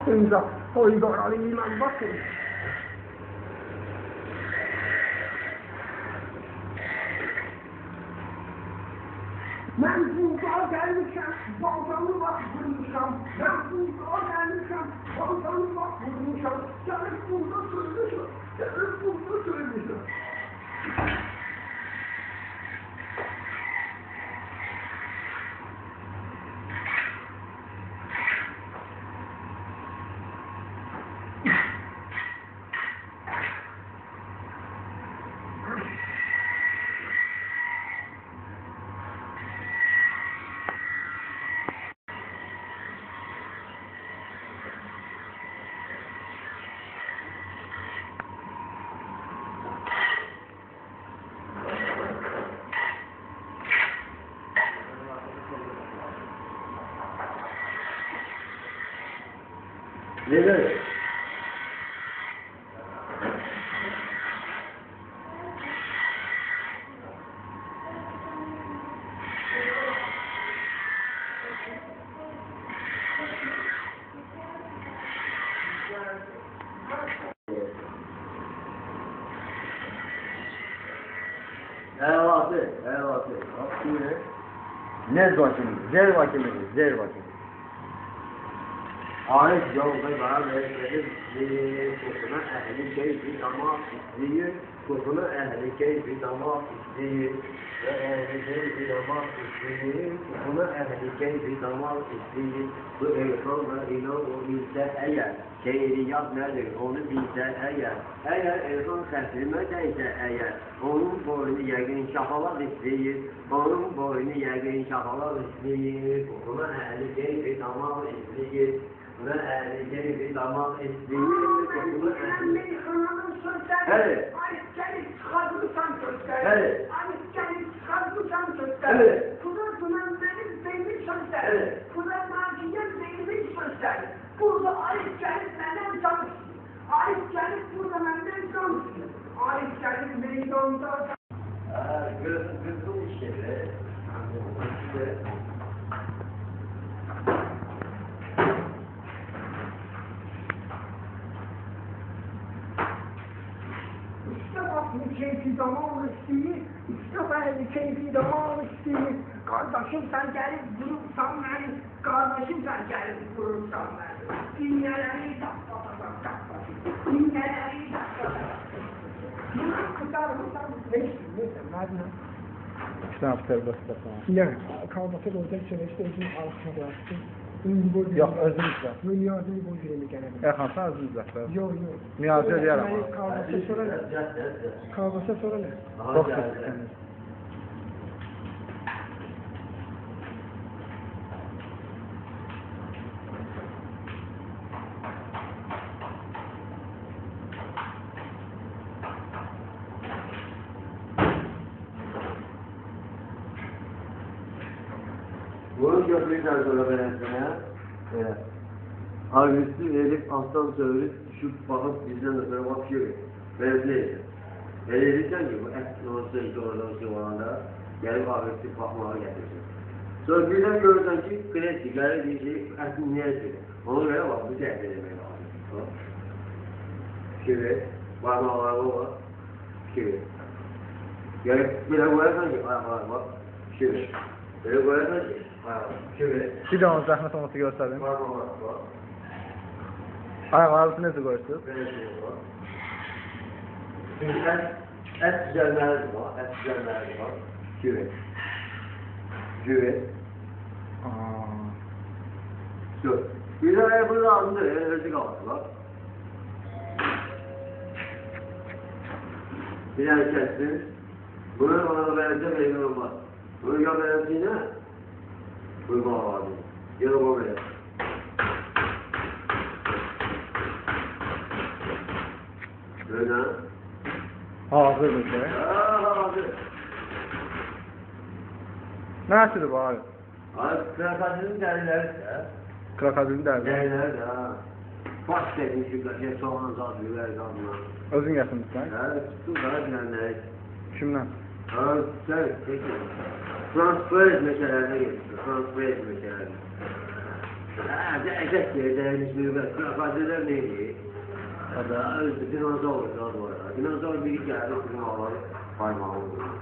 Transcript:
İmza Toygar İmam bakın. Ben burada gelmişim, baltamı bak vurmuşam. Ben burada gelmişim, baltamı bak vurmuşam. Gelip burada söylüyorsun, gelip burada söylüyorsun. Neden? Evet. Ne bakayım? Zer bakayım. Arif yolda var ve kokuna ehli keyfi damak istiyor. Kokuna ehli keyfi damak istiyor. Ve ehli keyfi damak istiyor. Kokuna ehli keyfi damak istiyor. Bu erkanla inan o bilse eğer. Şehriyat nedir onu bilse eğer. Eğer erkan seslimedeyse eğer. Onun boynu yəqin şafalar istiyor. Onun boynu yəqin şafalar istiyor. Kokuna ehli keyfi damak istiyor. Ve ehli bir damak istiyor. Mükemmel hanımın sözleri. Evet. Arif gelip çıkartmışsan sözleri. Evet. Arif gelip çıkartmışsan sözleri. Evet. Kudan benim sözleri. Evet. Kudan Naciye'm benim sözleri. Burada Arif gelip benden tanışsın. Arif gelip burada benden tanışsın. Arif gelip meydanda Gözüm işleri. bu keyfi damağın istiği, işte keyfi damağın istiği. Kardeşim sen gelip durursan beni, kardeşim sen gelip durursan beni. İğneleri tak. İğneleri tak. Bunu kıtar. Neyse, madem. İşte yaptır dostlar sana. Ya, kalması olacak süreçte özün altına bıraktım. Yox, özüm izlə. Niyazını bu cüremi gələdim. Xansan özüm izlə. Yox. Niyazı eləyərəm. Kalmasa sonra ne? Çox səsiniz. Bunu götürürsen sonra ben sana. Agresif verip alttan söyleyip şu bakıp bizden de sonra bakıyor. Ben neyse. Verirsen ki bu et orada olanda gelip agresif bakmaya getirsin. Sonra birden görürsen ki klasik bir şey etin niyesi. Ona göre bak bu tehdit etmeye lazım. Şimdi parmağlarına bak. Şimdi. Gelip bir de koyarsan ki ayaklarına bak. Şimdi. Böyle koyarsan ki şimdi. Bir de onun zəhmət olması göstərin. Ayaqlarınızı necə qoyursunuz? Şimdi et düzenləri var. Küvet. Bir de ayakları ağzında özü kalması var. Bir tane kestin. Bunu bana verirse memnun olmaz. Bunu ya verirsin ne? Uyma var. Ya da bu verir. Böyle. Hazır bir şey. Hazır. Nəsidir bu abi? Abi krokodilin derileri de. Krokodilin dərdi. Derileri de ha. Baş dediğin şu soğan zat, biber zatına. Özün gətirmişsən? Evet, tuttum da dinlenleri. Kimdən? Ha, sen peki. Transfer meselelerine geçti. Transfer meselelerine. Əcək yerdə nüvət, qadırlar neydi? Ada dinozor var. Dinozor biri gəlir, bizim ağları parmağı vurur.